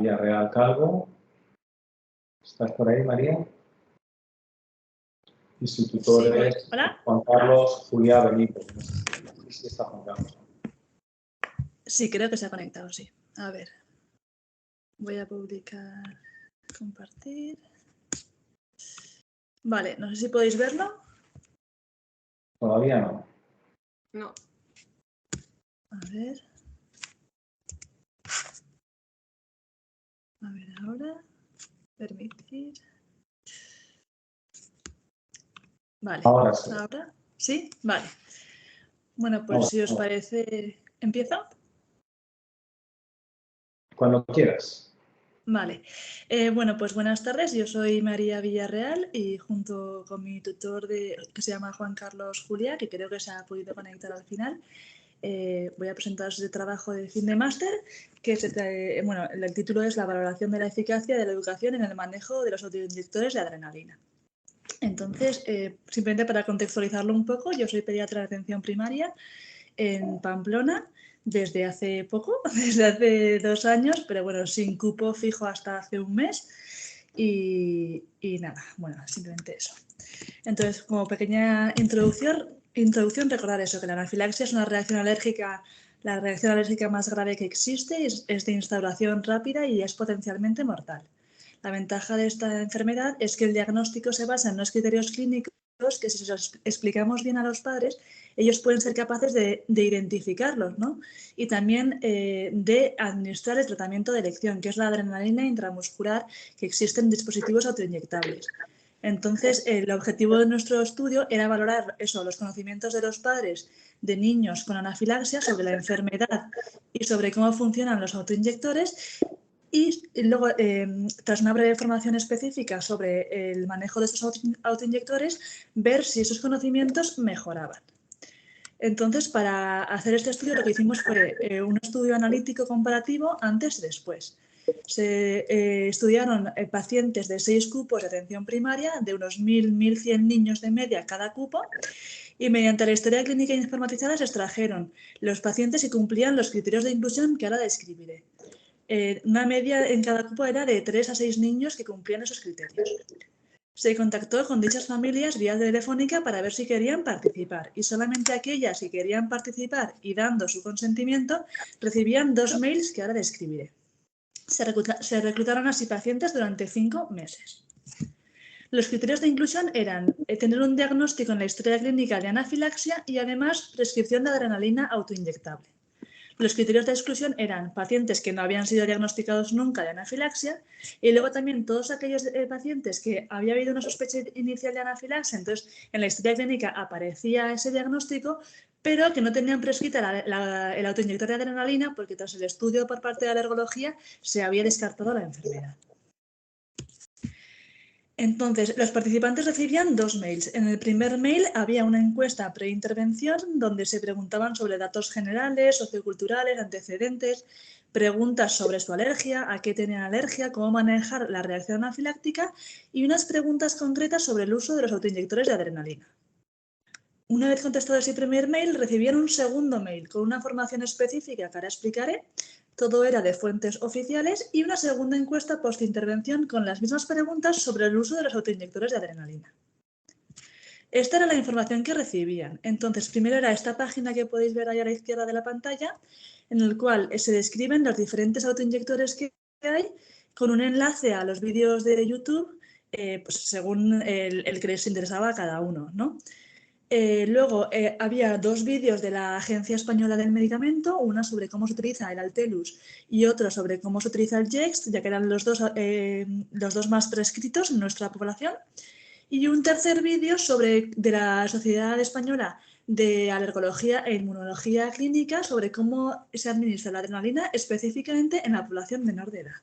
Villarreal Calvo. ¿Estás por ahí, María? Y su tutor Sí. es ¿Hola? Juan Carlos Juliá Benítez. No sé si está Juan Carlos. Sí, creo que se ha conectado, sí. A ver. Voy a publicar, compartir. Vale, no sé si podéis verlo. Todavía no. No. A ver. A ver ahora. Permitir. Vale. Ahora sí. ¿Ahora? ¿Sí? Vale. Bueno, pues si os parece, ¿empiezo? Cuando quieras. Vale. Bueno, pues buenas tardes. Yo soy María Villarreal y junto con mi tutor que se llama Juan Carlos Juliá, que creo que se ha podido conectar al final, voy a presentaros el trabajo de fin de máster, que bueno, el título es La valoración de la eficacia de la educación en el manejo de los autoinyectores de adrenalina. Entonces, simplemente para contextualizarlo un poco, yo soy pediatra de atención primaria en Pamplona desde hace poco, desde hace 2 años, pero bueno, sin cupo fijo hasta hace un mes. Y nada, bueno, simplemente eso. Entonces, como pequeña introducción, recordar eso, que la anafilaxia es una reacción alérgica, la reacción alérgica más grave que existe, es de instauración rápida y es potencialmente mortal. La ventaja de esta enfermedad es que el diagnóstico se basa en unos criterios clínicos que si los explicamos bien a los padres, ellos pueden ser capaces de identificarlos, ¿no? Y también de administrar el tratamiento de elección, que es la adrenalina intramuscular que existe en dispositivos autoinyectables. Entonces, el objetivo de nuestro estudio era valorar los conocimientos de los padres de niños con anafilaxia sobre la enfermedad y sobre cómo funcionan los autoinyectores y luego, tras una breve formación específica sobre el manejo de estos autoinyectores, ver si esos conocimientos mejoraban. Entonces, para hacer este estudio lo que hicimos fue un estudio analítico comparativo antes y después. Se estudiaron pacientes de 6 cupos de atención primaria, de unos 1.000-1.100 niños de media cada cupo, y mediante la historia clínica informatizada se extrajeron los pacientes que cumplían los criterios de inclusión que ahora describiré. Una media en cada cupo era de 3 a 6 niños que cumplían esos criterios. Se contactó con dichas familias vía telefónica para ver si querían participar y solamente aquellas que querían participar y dando su consentimiento recibían 2 mails que ahora describiré. Se reclutaron así pacientes durante 5 meses. Los criterios de inclusión eran tener un diagnóstico en la historia clínica de anafilaxia y además prescripción de adrenalina autoinyectable. Los criterios de exclusión eran pacientes que no habían sido diagnosticados nunca de anafilaxia y luego también todos aquellos pacientes que había habido una sospecha inicial de anafilaxia, entonces en la historia clínica aparecía ese diagnóstico, pero que no tenían prescrita el autoinyector de adrenalina porque tras el estudio por parte de la alergología se había descartado la enfermedad. Entonces, los participantes recibían 2 mails. En el primer mail había una encuesta preintervención donde se preguntaban sobre datos generales, socioculturales, antecedentes, preguntas sobre su alergia, a qué tenían alergia, cómo manejar la reacción anafiláctica y unas preguntas concretas sobre el uso de los autoinyectores de adrenalina. Una vez contestado ese primer mail, recibían un segundo mail con una formación específica que ahora explicaré. Todo era de fuentes oficiales y una segunda encuesta postintervención con las mismas preguntas sobre el uso de los autoinyectores de adrenalina. Esta era la información que recibían. Entonces, primero era esta página que podéis ver ahí a la izquierda de la pantalla, en el cual se describen los diferentes autoinyectores que hay, con un enlace a los vídeos de YouTube, pues según el que les interesaba a cada uno, ¿no? Luego había 2 vídeos de la Agencia Española del Medicamento, una sobre cómo se utiliza el Altelus y otro sobre cómo se utiliza el Jext, ya que eran los dos más prescritos en nuestra población. Y un tercer vídeo de la Sociedad Española de Alergología e Inmunología Clínica sobre cómo se administra la adrenalina específicamente en la población menor de edad.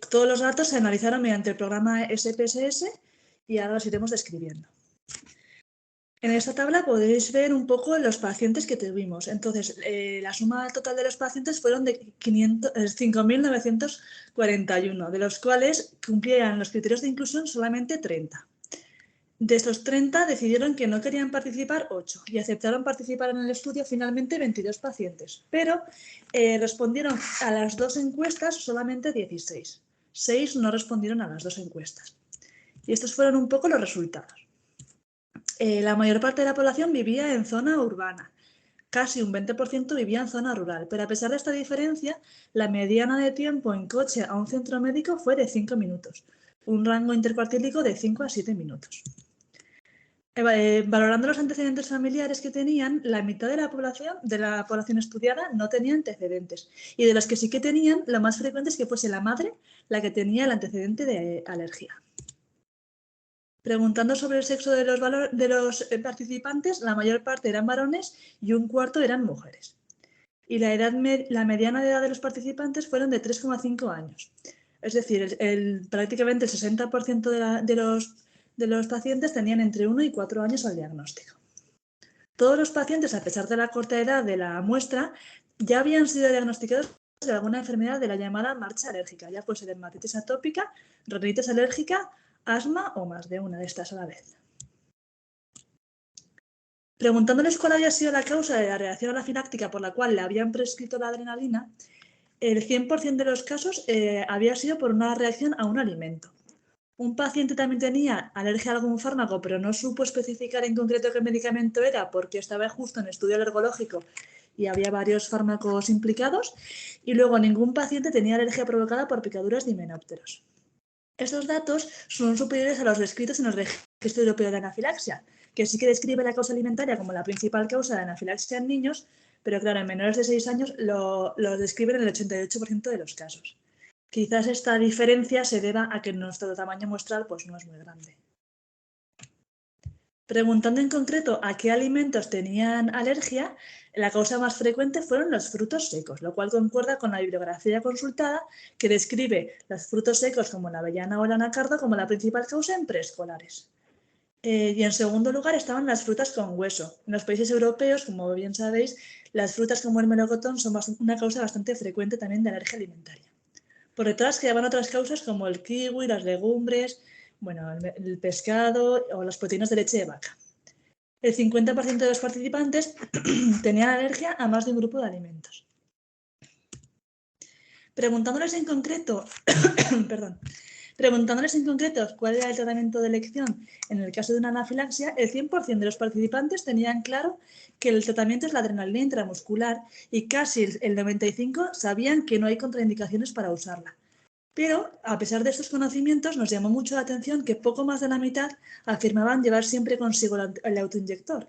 Todos los datos se analizaron mediante el programa SPSS y ahora los iremos describiendo. En esta tabla podéis ver un poco los pacientes que tuvimos. Entonces, la suma total de los pacientes fueron de 5.941, de los cuales cumplían los criterios de inclusión solamente 30. De estos 30 decidieron que no querían participar 8 y aceptaron participar en el estudio finalmente 22 pacientes, pero respondieron a las 2 encuestas solamente 16. 6 no respondieron a las 2 encuestas. Y estos fueron un poco los resultados. La mayor parte de la población vivía en zona urbana. Casi un 20% vivía en zona rural, pero a pesar de esta diferencia, la mediana de tiempo en coche a un centro médico fue de 5 minutos, un rango intercuartílico de 5 a 7 minutos. Valorando los antecedentes familiares que tenían, la mitad de la población estudiada no tenía antecedentes. Y de los que sí que tenían, lo más frecuente es que fuese la madre la que tenía el antecedente de alergia. Preguntando sobre el sexo de los participantes, la mayor parte eran varones y un cuarto eran mujeres. Y la mediana de edad de los participantes fueron de 3,5 años. Es decir, prácticamente el 60% de los pacientes tenían entre 1 y 4 años al diagnóstico. Todos los pacientes, a pesar de la corta edad de la muestra, ya habían sido diagnosticados de alguna enfermedad de la llamada marcha alérgica, ya fuese dermatitis atópica, rinitis alérgica, asma o más de una de estas a la vez. Preguntándoles cuál había sido la causa de la reacción anafiláctica por la cual le habían prescrito la adrenalina, el 100% de los casos había sido por una reacción a un alimento. Un paciente también tenía alergia a algún fármaco, pero no supo especificar en concreto qué medicamento era porque estaba justo en estudio alergológico y había varios fármacos implicados. Y luego ningún paciente tenía alergia provocada por picaduras de himenópteros. Estos datos son superiores a los descritos en el Registro Europeo de Anafilaxia, que sí que describe la causa alimentaria como la principal causa de anafilaxia en niños, pero claro, en menores de 6 años lo describen en el 88% de los casos. Quizás esta diferencia se deba a que nuestro tamaño muestral pues, no es muy grande. Preguntando en concreto a qué alimentos tenían alergia, la causa más frecuente fueron los frutos secos, lo cual concuerda con la bibliografía consultada que describe los frutos secos como la avellana o el anacardo como la principal causa en preescolares. Y en segundo lugar estaban las frutas con hueso. En los países europeos, como bien sabéis, las frutas como el melocotón son una causa bastante frecuente también de alergia alimentaria. Por detrás quedaban otras causas como el kiwi, las legumbres, bueno, el pescado o las proteínas de leche de vaca. El 50% de los participantes tenían alergia a más de un grupo de alimentos. Preguntándoles en concreto, cuál era el tratamiento de elección en el caso de una anafilaxia, el 100% de los participantes tenían claro que el tratamiento es la adrenalina intramuscular y casi el 95% sabían que no hay contraindicaciones para usarla. Pero, a pesar de estos conocimientos, nos llamó mucho la atención que poco más de la mitad afirmaban llevar siempre consigo el autoinyector.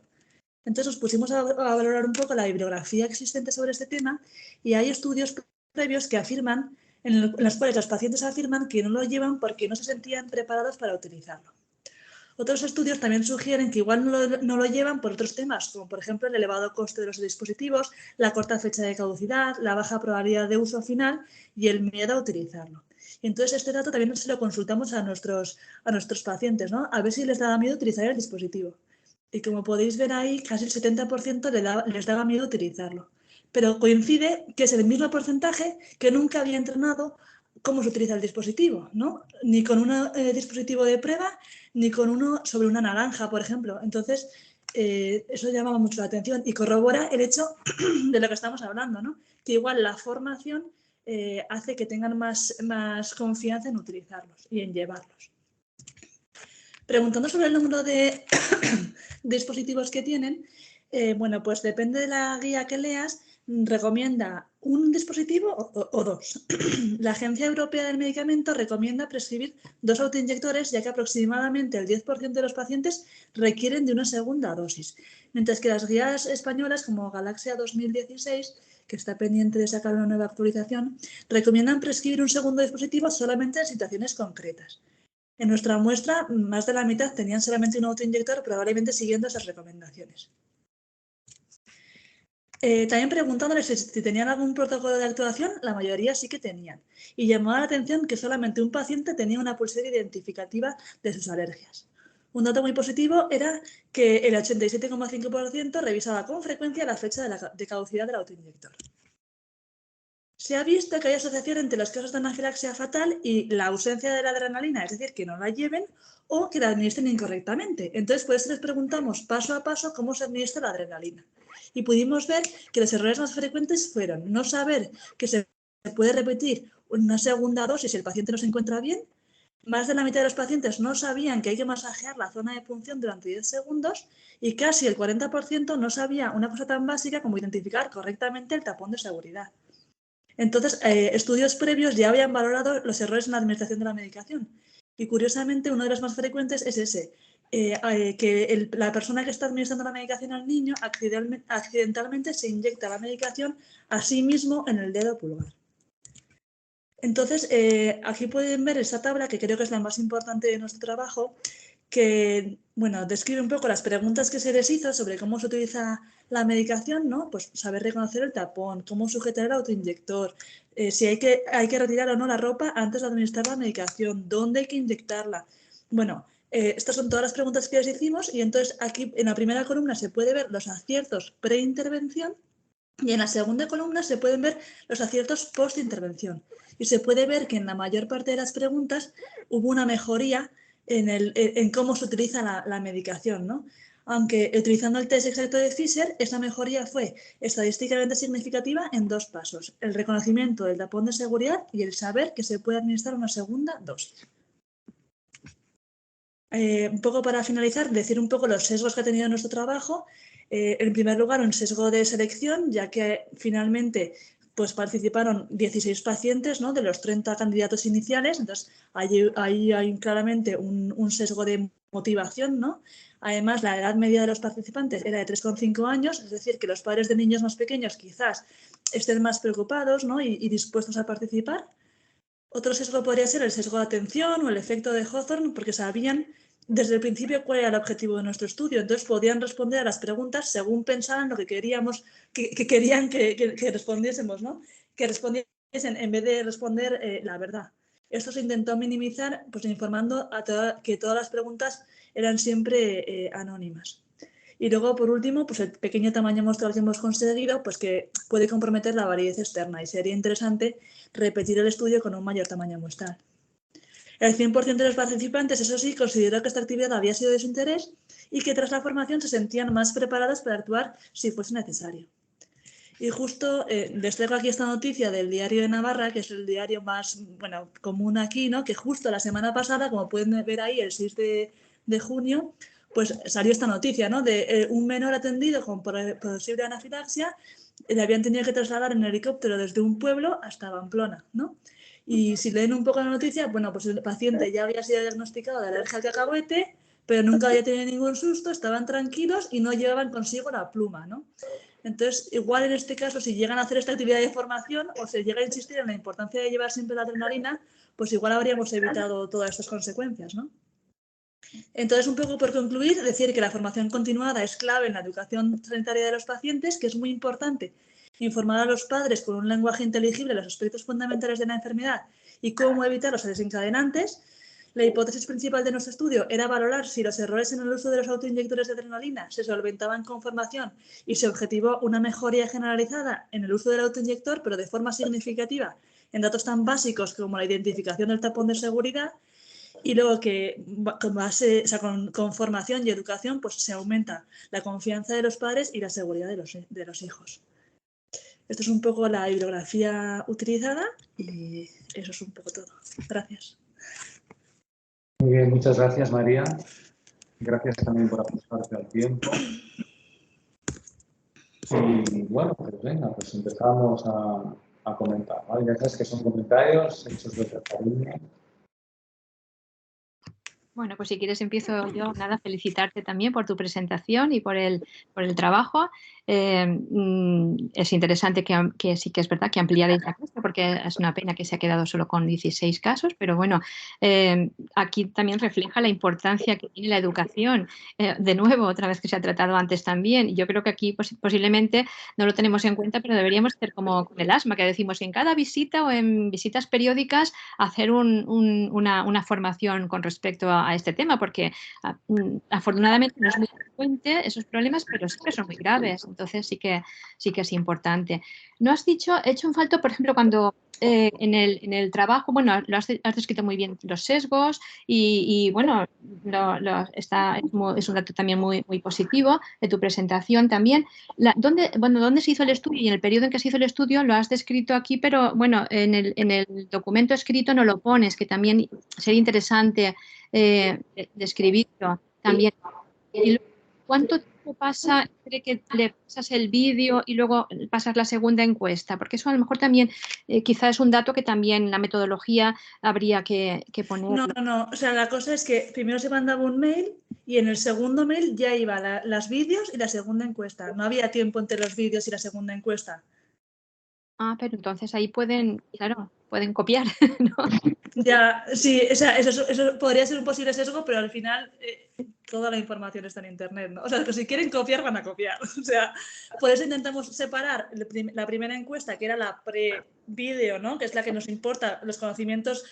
Entonces nos pusimos a valorar un poco la bibliografía existente sobre este tema y hay estudios previos que afirman, en los cuales los pacientes afirman que no lo llevan porque no se sentían preparados para utilizarlo. Otros estudios también sugieren que igual no lo llevan por otros temas, como por ejemplo el elevado coste de los dispositivos, la corta fecha de caducidad, la baja probabilidad de uso final y el miedo a utilizarlo. Y entonces este dato también se lo consultamos a nuestros pacientes, ¿no? A ver si les daba miedo utilizar el dispositivo. Y como podéis ver ahí, casi el 70% les daba miedo utilizarlo. Pero coincide que es el mismo porcentaje que nunca había entrenado cómo se utiliza el dispositivo, ¿no? Ni con un dispositivo de prueba, ni con uno sobre una naranja, por ejemplo. Entonces, eso llamaba mucho la atención y corrobora el hecho de lo que estamos hablando, ¿no? Que igual la formación hace que tengan más confianza en utilizarlos y en llevarlos. Preguntando sobre el número de dispositivos que tienen, bueno, pues depende de la guía que leas, recomienda un dispositivo o dos. La Agencia Europea del Medicamento recomienda prescribir 2 autoinyectores, ya que aproximadamente el 10% de los pacientes requieren de una segunda dosis, mientras que las guías españolas, como Galaxia 2016, que está pendiente de sacar una nueva actualización, recomiendan prescribir un segundo dispositivo solamente en situaciones concretas. En nuestra muestra, más de la mitad tenían solamente un autoinyector, probablemente siguiendo esas recomendaciones. También preguntándoles si tenían algún protocolo de actuación, la mayoría sí que tenían. Y llamó la atención que solamente un paciente tenía una pulsera identificativa de sus alergias. Un dato muy positivo era que el 87,5% revisaba con frecuencia la fecha de caducidad del autoinyector. Se ha visto que hay asociación entre los casos de anafilaxia fatal y la ausencia de la adrenalina, es decir, que no la lleven o que la administren incorrectamente. Entonces, por eso les preguntamos paso a paso cómo se administra la adrenalina. Y pudimos ver que los errores más frecuentes fueron no saber que se puede repetir una segunda dosis si el paciente no se encuentra bien. Más de la mitad de los pacientes no sabían que hay que masajear la zona de punción durante 10 segundos y casi el 40% no sabía una cosa tan básica como identificar correctamente el tapón de seguridad. Entonces, estudios previos ya habían valorado los errores en la administración de la medicación. Y curiosamente, uno de los más frecuentes es ese, que la persona que está administrando la medicación al niño accidentalmente se inyecta la medicación a sí mismo en el dedo pulgar. Entonces, aquí pueden ver esta tabla, que creo que es la más importante de nuestro trabajo, que bueno, describe un poco las preguntas que se les hizo sobre cómo se utiliza la medicación, ¿no? Pues saber reconocer el tapón, cómo sujetar el autoinyector, si hay que retirar o no la ropa antes de administrar la medicación, dónde hay que inyectarla. Bueno, estas son todas las preguntas que les hicimos y entonces aquí en la primera columna se puede ver los aciertos preintervención y en la segunda columna se pueden ver los aciertos post-intervención. Y se puede ver que en la mayor parte de las preguntas hubo una mejoría en cómo se utiliza la medicación, ¿no? Aunque utilizando el test exacto de Fisher, esa mejoría fue estadísticamente significativa en 2 pasos: el reconocimiento del tapón de seguridad y el saber que se puede administrar una segunda dosis. Un poco para finalizar, decir un poco los sesgos que ha tenido nuestro trabajo. En primer lugar, un sesgo de selección, ya que finalmente pues, participaron 16 pacientes, ¿no?, de los 30 candidatos iniciales. Entonces, ahí hay claramente un sesgo de motivación, ¿no? Además, la edad media de los participantes era de 3,5 años, es decir, que los padres de niños más pequeños quizás estén más preocupados, ¿no?, y dispuestos a participar. Otro sesgo podría ser el sesgo de atención o el efecto de Hawthorne, porque sabían desde el principio cuál era el objetivo de nuestro estudio. Entonces podían responder a las preguntas según pensaban lo que queríamos, que querían que respondiésemos, ¿no? Que respondiesen en vez de responder la verdad. Esto se intentó minimizar, pues informando que todas las preguntas eran siempre anónimas. Y luego, por último, pues el pequeño tamaño muestral que hemos conseguido, pues que puede comprometer la validez externa y sería interesante repetir el estudio con un mayor tamaño muestral. El 100% de los participantes, eso sí, consideró que esta actividad había sido de su interés y que tras la formación se sentían más preparados para actuar si fuese necesario. Y justo les traigo aquí esta noticia del Diario de Navarra, que es el diario más común aquí, ¿no? Que justo la semana pasada, como pueden ver ahí, el 6 de junio, pues salió esta noticia, ¿no? De un menor atendido con posible anafilaxia, le habían tenido que trasladar en helicóptero desde un pueblo hasta Pamplona, ¿no? Y si leen un poco la noticia, bueno, pues el paciente ya había sido diagnosticado de alergia al cacahuete, pero nunca había tenido ningún susto, estaban tranquilos y no llevaban consigo la pluma, ¿no? Entonces, igual en este caso, si llegan a hacer esta actividad de formación o se llega a insistir en la importancia de llevar siempre la adrenalina, pues igual habríamos evitado todas estas consecuencias, ¿no? Entonces, un poco por concluir, decir que la formación continuada es clave en la educación sanitaria de los pacientes, que es muy importante informar a los padres con un lenguaje inteligible los aspectos fundamentales de la enfermedad y cómo evitar los desencadenantes. La hipótesis principal de nuestro estudio era valorar si los errores en el uso de los autoinyectores de adrenalina se solventaban con formación y se objetivó una mejoría generalizada en el uso del autoinyector, pero de forma significativa en datos tan básicos como la identificación del tapón de seguridad. Y luego que con formación y educación pues se aumenta la confianza de los padres y la seguridad de los hijos. Esto es un poco la bibliografía utilizada y eso es un poco todo. Gracias. Muy bien, muchas gracias, María. Gracias también por ajustarte al tiempo. Y bueno, pues venga, pues empezamos a comentar, ¿vale? Ya sabes que son comentarios hechos de cariño. Bueno, pues si quieres empiezo yo. Nada, felicitarte también por tu presentación y por el trabajo. Es interesante que sí que es verdad que ampliaréis la muestra, porque es una pena que se ha quedado solo con 16 casos, pero bueno, aquí también refleja la importancia que tiene la educación. De nuevo, otra vez que se ha tratado antes también. Yo creo que aquí posiblemente no lo tenemos en cuenta, pero deberíamos hacer como con el asma, que decimos en cada visita o en visitas periódicas hacer una formación con respecto a este tema, porque afortunadamente no es muy frecuente esos problemas, pero sí que son muy graves. Entonces sí que es importante. No has hecho un falto, por ejemplo, cuando en el trabajo, bueno, has descrito muy bien los sesgos y bueno, es un dato también muy, muy positivo de tu presentación también. ¿Dónde se hizo el estudio? Y en el periodo en que se hizo el estudio lo has descrito aquí, pero bueno, en el documento escrito no lo pones, que también sería interesante describirlo también. Y luego, ¿cuánto tiempo pasa entre que le pasas el vídeo y luego pasas la segunda encuesta? Porque eso a lo mejor también quizás es un dato que también la metodología habría que poner. No. O sea, la cosa es que primero se mandaba un mail y en el segundo mail ya iba las vídeos y la segunda encuesta. No había tiempo entre los vídeos y la segunda encuesta. Ah, pero entonces ahí pueden copiar, ¿no? Ya, sí, o sea, eso podría ser un posible sesgo, pero al final toda la información está en Internet, ¿no? O sea, que si quieren copiar, van a copiar. O sea, por eso intentamos separar la primera encuesta, que era la pre-vídeo, ¿no? Que es la que nos importa, los conocimientos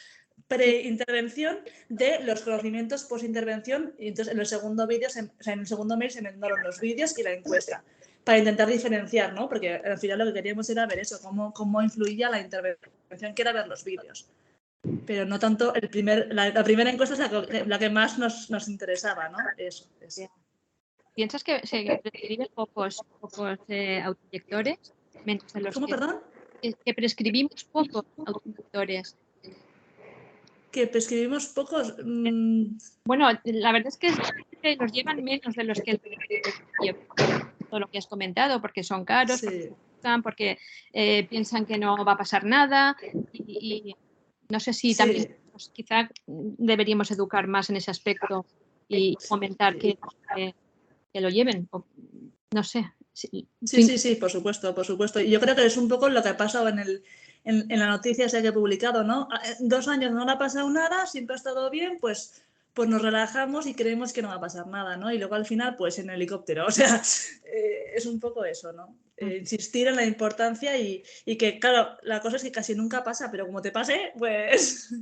pre-intervención, de los conocimientos post-intervención. Y entonces en el segundo vídeo, en el segundo mail se mandaron los vídeos y la encuesta, para intentar diferenciar, ¿no? Porque al final lo que queríamos era ver eso, cómo influía la intervención, que era ver los vídeos. Pero no tanto la primera encuesta es la que más nos interesaba, ¿no? Eso. ¿Piensas que se prescriben pocos autoinyectores? Menos de los ¿Cómo, perdón? Que prescribimos pocos autoinyectores. Que prescribimos pocos. Bueno, la verdad es que nos llevan menos de los que todo lo que has comentado, porque son caros, Sí. porque piensan que no va a pasar nada y no sé si también quizá deberíamos educar más en ese aspecto y fomentar que lo lleven. No sé. Sí, por supuesto. Y yo creo que es un poco lo que ha pasado en la noticia esa que he publicado, ¿no? 2 años no le ha pasado nada, siempre ha estado bien, pues nos relajamos y creemos que no va a pasar nada, ¿no? Y luego al final, pues en helicóptero. O sea, es un poco eso, ¿no? Insistir en la importancia y que, claro, la cosa es que casi nunca pasa, pero como te pase, pues...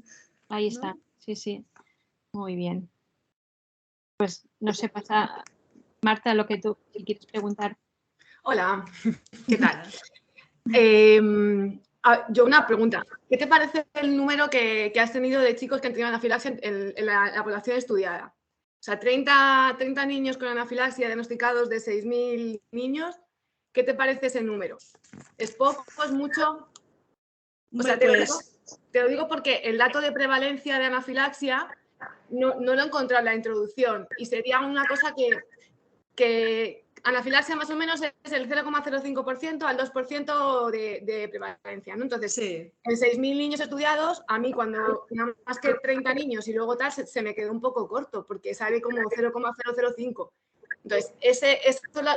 Ahí está, ¿no? Sí. Muy bien. Pues no sé, pasa, Marta, lo que tú quieres preguntar. Hola, ¿qué tal? Yo una pregunta. ¿Qué te parece el número que has tenido de chicos que han tenido anafilaxia en la población estudiada? O sea, 30 niños con anafilaxia diagnosticados de 6.000 niños. ¿Qué te parece ese número? ¿Es poco? ¿Es mucho? O sea, te lo digo porque el dato de prevalencia de anafilaxia no lo he encontrado en la introducción y sería una cosa que anafilaxia más o menos es el 0,05% al 2% de prevalencia, ¿no? Entonces, en 6.000 niños estudiados, a mí cuando más que 30 niños y luego tal, se me quedó un poco corto, porque sale como 0,005. Entonces, ¿esto lo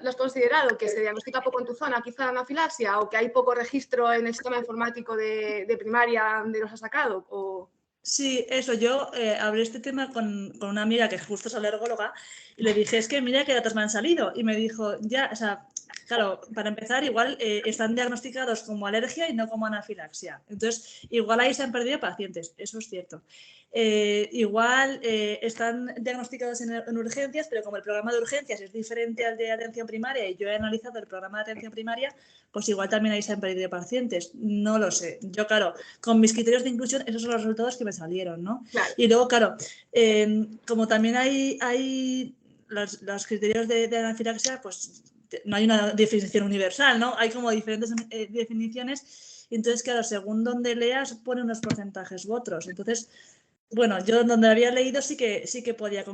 has considerado? ¿Que se diagnostica poco en tu zona quizá la anafilaxia? ¿O que hay poco registro en el sistema informático de primaria donde los has sacado? ¿O... Sí, eso. Yo hablé este tema con una amiga que justo es alergóloga y le dije, es que mira qué datos me han salido. Y me dijo, ya, o sea, claro, para empezar, igual están diagnosticados como alergia y no como anafilaxia. Entonces, igual ahí se han perdido pacientes, eso es cierto. Igual están diagnosticados en urgencias, pero como el programa de urgencias es diferente al de atención primaria y yo he analizado el programa de atención primaria, pues igual también ahí se han perdido pacientes. No lo sé. Yo, claro, con mis criterios de inclusión, esos son los resultados que me salieron, ¿no? Claro. Y luego, claro, como también hay los criterios de anafilaxia, pues no hay una definición universal, ¿no? Hay como diferentes definiciones y entonces, claro, según donde leas, pone unos porcentajes u otros. Entonces, bueno, yo donde había leído sí que podía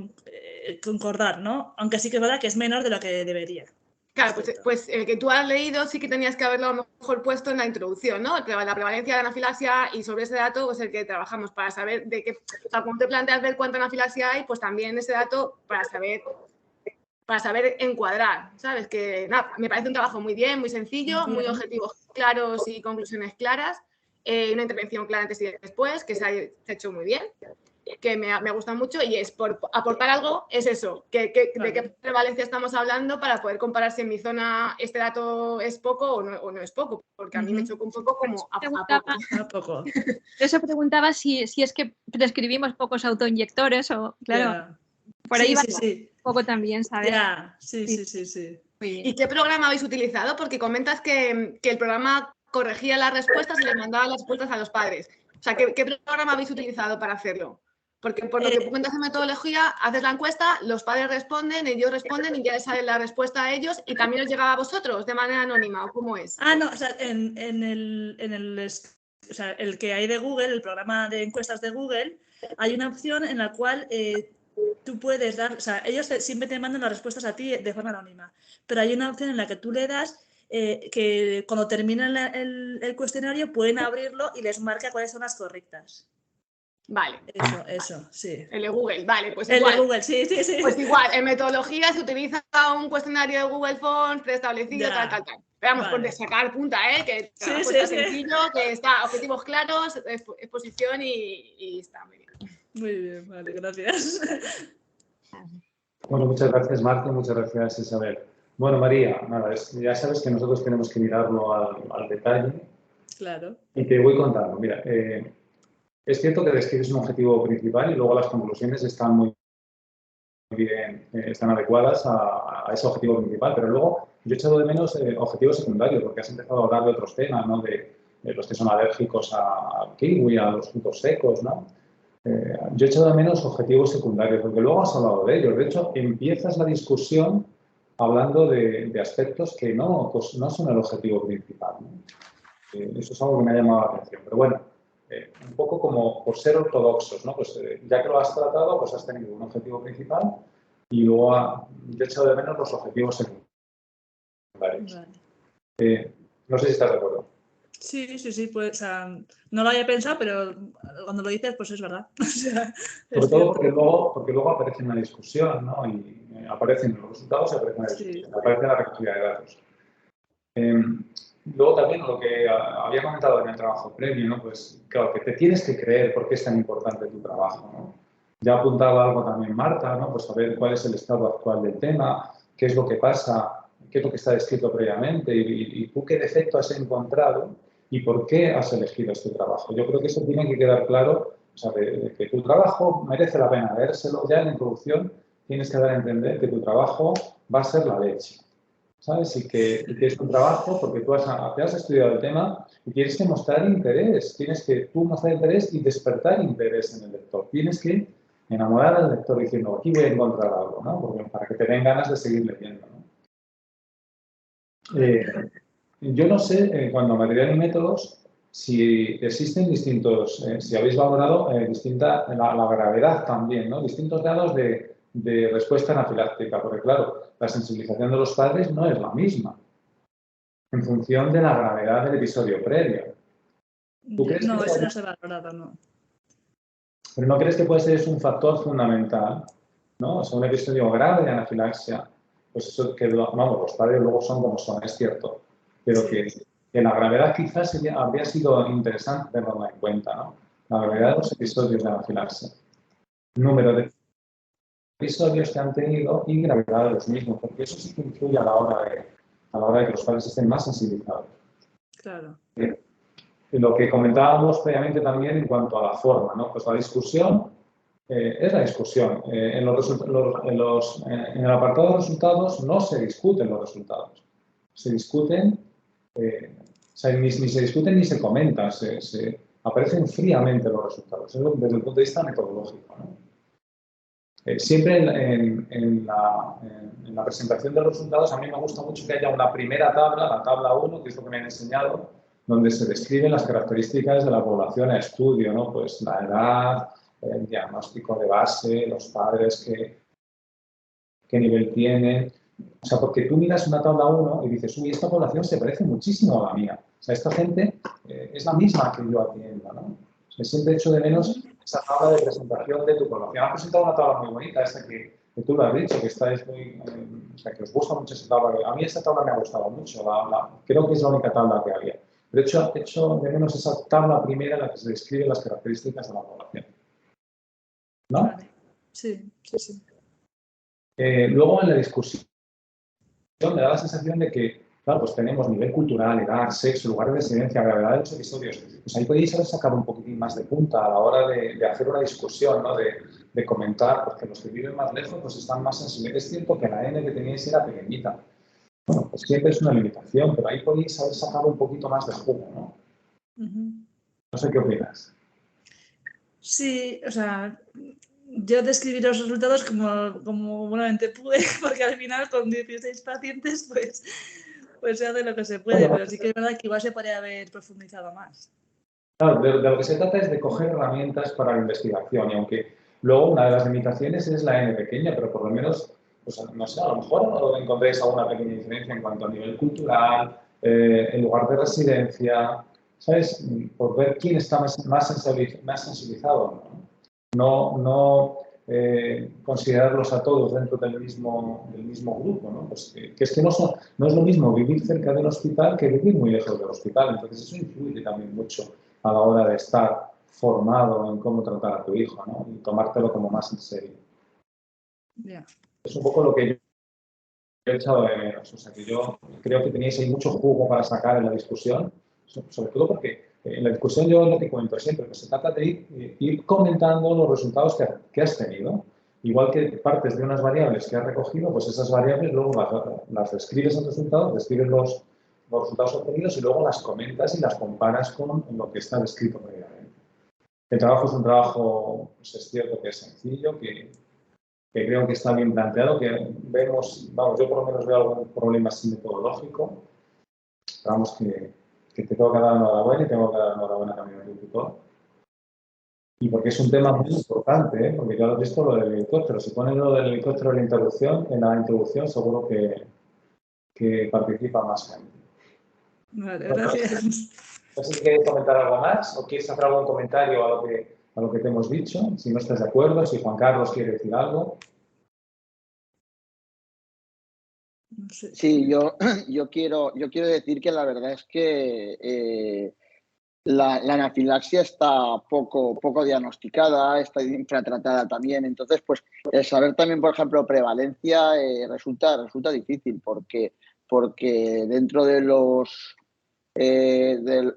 concordar, ¿no? Aunque sí que es verdad que es menor de lo que debería. Claro, pues el que tú has leído sí que tenías que haberlo a lo mejor puesto en la introducción, ¿no? La prevalencia de anafilaxia, y sobre ese dato pues el que trabajamos para saber de qué, o sea, cuando te planteas ver cuánta anafilaxia hay, pues también ese dato para saber encuadrar, ¿sabes? Que nada, me parece un trabajo muy bien, muy sencillo, muy objetivos claros y conclusiones claras, una intervención clara antes y después, que se ha hecho muy bien, que me ha gustado mucho, y es por aportar algo, es eso, de qué prevalencia estamos hablando para poder comparar si en mi zona este dato es poco o no es poco, porque a mí me chocó un poco como a poco. Eso preguntaba si es que prescribimos pocos autoinyectores o, claro, por ahí va. Sí. poco también, ¿sabes? Ya, sí. Muy bien. ¿Y qué programa habéis utilizado? Porque comentas que el programa corregía las respuestas y les mandaba las respuestas a los padres. O sea, ¿qué programa habéis utilizado para hacerlo? Porque por lo que cuentas en metodología, haces la encuesta, los padres responden, ellos responden y ya les sale la respuesta a ellos y también os llega a vosotros de manera anónima, ¿o cómo es? No, o sea, o sea, el que hay de Google, el programa de encuestas de Google, hay una opción en la cual tú puedes dar, o sea, ellos siempre te mandan las respuestas a ti de forma anónima, pero hay una opción en la que tú le das que cuando terminan el cuestionario pueden abrirlo y les marca cuáles son las correctas. Vale. Eso, sí. El de Google, vale, pues el igual. El de Google, sí. Pues igual, en metodología se utiliza un cuestionario de Google Forms preestablecido, tal. Pero vamos, por sacar punta, que es sencillo, que está objetivos claros, exposición y está muy bien. Muy bien, vale, gracias. Bueno, muchas gracias, Marta, muchas gracias, Isabel. Bueno, María, nada, ya sabes que nosotros tenemos que mirarlo al detalle. Claro. Y te voy contando. Mira, es cierto que describes un objetivo principal y luego las conclusiones están muy bien, están adecuadas a ese objetivo principal, pero luego yo he echado de menos objetivos secundarios, porque has empezado a hablar de otros temas, ¿no? De los que son alérgicos al kiwi, a los frutos secos, ¿no? Yo he echado de menos objetivos secundarios, porque luego has hablado de ellos. De hecho, empiezas la discusión hablando de aspectos que no son el objetivo principal, ¿no? Eso es algo que me ha llamado la atención. Pero bueno, un poco como por ser ortodoxos, ¿no? Pues ya que lo has tratado, pues has tenido un objetivo principal y luego yo he echado de menos los objetivos secundarios. Vale. No sé si estás de acuerdo. Sí, pues, o sea, no lo había pensado, pero cuando lo dices, pues es verdad. O sea, sobre todo porque luego aparece en la discusión, ¿no? Y aparecen los resultados y aparece en la discusión, aparece la recogida de datos. Luego también lo que había comentado en el trabajo previo, ¿no? Pues claro, que te tienes que creer por qué es tan importante tu trabajo, ¿no? Ya apuntaba algo también Marta, ¿no? Pues saber cuál es el estado actual del tema, qué es lo que pasa, qué es lo que está descrito previamente y tú qué defecto has encontrado y por qué has elegido este trabajo. Yo creo que eso tiene que quedar claro, o sea, de que tu trabajo merece la pena vérselo. Ya en la introducción tienes que dar a entender que tu trabajo va a ser la leche, ¿sabes? Y que es un trabajo porque tú te has estudiado el tema y tienes que mostrar interés. Tienes que tú mostrar interés y despertar interés en el lector. Tienes que enamorar al lector diciendo, aquí voy a encontrar algo, ¿no? Porque para que te den ganas de seguir leyendo, ¿no? Yo no sé, cuando a material y métodos, si existen distintos, si habéis valorado la gravedad también, ¿no? Distintos grados de respuesta anafiláctica, porque claro, la sensibilización de los padres no es la misma en función de la gravedad del episodio previo. No, eso no se ha valorado, no. Pero ¿no crees que puede ser un factor fundamental, ¿no? O sea, un episodio grave de anafilaxia, pues eso que, vamos, los padres luego son como son, es cierto, pero que la gravedad quizás habría sido interesante tenerla en cuenta, ¿no? La gravedad de los episodios de anafilaxia. Número de episodios que han tenido y gravedad de los mismos, porque eso sí que influye a la hora de que los padres estén más sensibilizados. Claro. Lo que comentábamos previamente también en cuanto a la forma, ¿no? Pues la discusión es la discusión. En el apartado de resultados no se discuten los resultados. Se discuten, o sea, ni se discuten ni se comentan, aparecen fríamente los resultados, desde el punto de vista metodológico, ¿no? Siempre en la presentación de los resultados a mí me gusta mucho que haya una primera tabla, la tabla 1, que es lo que me han enseñado, donde se describen las características de la población a estudio, ¿no? Pues la edad, el diagnóstico de base, los padres, qué nivel tienen. O sea, porque tú miras una tabla 1 y dices, uy, esta población se parece muchísimo a la mía. O sea, esta gente es la misma que yo atiendo, ¿no? O sea, siempre echo de menos esa tabla de presentación de tu población. Han presentado una tabla muy bonita, esta que tú lo has dicho, que estáis muy, o sea, que os gusta mucho esa tabla. A mí esta tabla me ha gustado mucho, creo que es la única tabla que había. De hecho, echo de menos esa tabla primera en la que se describen las características de la población. ¿No? Vale. Sí. Luego, en la discusión, me da la sensación de que, claro, pues tenemos nivel cultural, edad, sexo, lugar de residencia, gravedad de los episodios. Pues ahí podéis haber sacado un poquitín más de punta a la hora de hacer una discusión, ¿no? De de comentar, porque los que viven más lejos pues están más sensibles. Es cierto que la N que teníais era pequeñita. Bueno, pues siempre es una limitación, pero ahí podéis haber sacado un poquito más de jugo, ¿no? No sé qué opinas. Sí, o sea, yo describí los resultados como buenamente pude, porque al final con 16 pacientes pues se hace lo que se puede, Bueno, pero sí que es verdad que igual se podría haber profundizado más. Claro, de lo que se trata es de coger herramientas para la investigación y aunque luego una de las limitaciones es la N pequeña, pero por lo menos, pues, no sé, a lo mejor encontréis alguna pequeña diferencia en cuanto a nivel cultural, el lugar de residencia, ¿sabes? Por ver quién está más sensibilizado, ¿no? No considerarlos a todos dentro del mismo grupo, ¿no? Pues que es que no es lo mismo vivir cerca del hospital que vivir muy lejos del hospital, entonces eso influye también mucho a la hora de estar formado en cómo tratar a tu hijo, ¿no? Y tomártelo como más en serio. Yeah. Es un poco lo que yo he echado de menos. O sea, que yo creo que teníais ahí mucho jugo para sacar en la discusión, sobre todo porque en la discusión yo lo que comento siempre, que se trata de ir comentando los resultados que has tenido. Igual que partes de unas variables que has recogido, pues esas variables luego las describes en resultados, describes los resultados obtenidos y luego las comentas y las comparas con lo que está descrito previamente. El trabajo es un trabajo, pues es cierto que es sencillo, que creo que está bien planteado, que vemos, vamos, yo por lo menos veo algún problema así metodológico, vamos, que te tengo que dar enhorabuena y tengo que dar enhorabuena también al tutor. Y porque es un tema muy importante, ¿eh? Porque yo he visto lo del helicóptero, si ponen lo del helicóptero en la introducción seguro que participa más gente. Vale, gracias. No sé si quieres comentar algo más o quieres hacer algún comentario a lo que te hemos dicho, si no estás de acuerdo, si Juan Carlos quiere decir algo. No sé. Sí, yo quiero decir que la verdad es que la anafilaxia está poco diagnosticada, está infratratada también. Entonces, pues el saber también, por ejemplo, prevalencia resulta difícil porque dentro de los del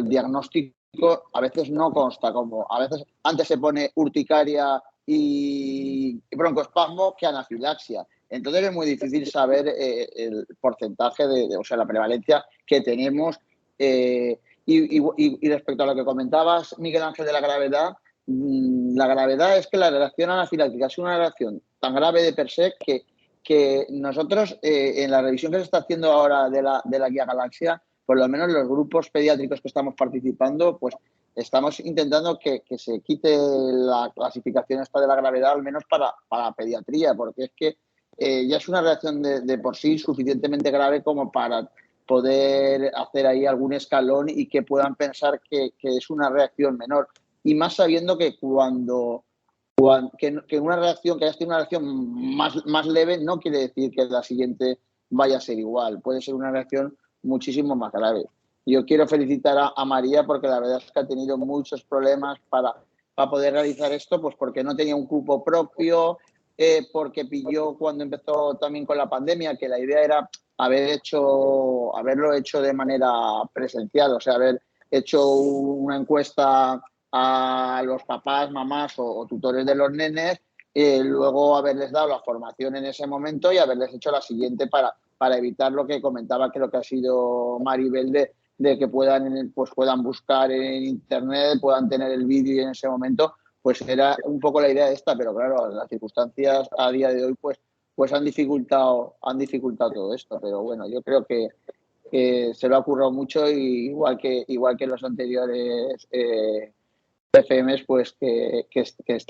diagnóstico a veces no consta, como a veces antes se pone urticaria y broncoespasmo que anafilaxia. Entonces es muy difícil saber el porcentaje o sea, la prevalencia que tenemos. Y respecto a lo que comentabas, Miguel Ángel, de la gravedad es que la reacción anafiláctica es una reacción tan grave de per se que nosotros en la revisión que se está haciendo ahora de la guía Galaxia, por lo menos los grupos pediátricos que estamos participando, pues estamos intentando que se quite la clasificación esta de la gravedad, al menos para pediatría, porque es que ya es una reacción de por sí suficientemente grave como para poder hacer ahí algún escalón y que puedan pensar que es una reacción menor. Y más sabiendo que que una reacción, que hayas tenido una reacción más leve, no quiere decir que la siguiente vaya a ser igual. Puede ser una reacción muchísimo más grave. Yo quiero felicitar a María porque la verdad es que ha tenido muchos problemas para poder realizar esto, pues porque no tenía un cupo propio, porque pilló cuando empezó también con la pandemia, que la idea era haberlo hecho de manera presencial, o sea, haber hecho una encuesta a los papás, mamás o tutores de los nenes, luego haberles dado la formación en ese momento y haberles hecho la siguiente para evitar lo que comentaba, creo que ha sido Maribel, de que puedan buscar en internet, puedan tener el vídeo y en ese momento, pues era un poco la idea esta, pero claro, las circunstancias a día de hoy pues han dificultado todo esto, pero bueno, yo creo que se lo ha currado mucho y igual que los anteriores FMs, pues que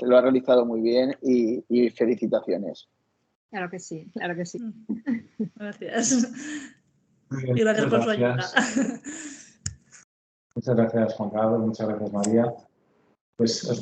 lo ha realizado muy bien y felicitaciones. Claro que sí, claro que sí. Gracias. Bien, Y gracias por su ayuda. Muchas gracias, Juan Carlos, muchas gracias, María. Pues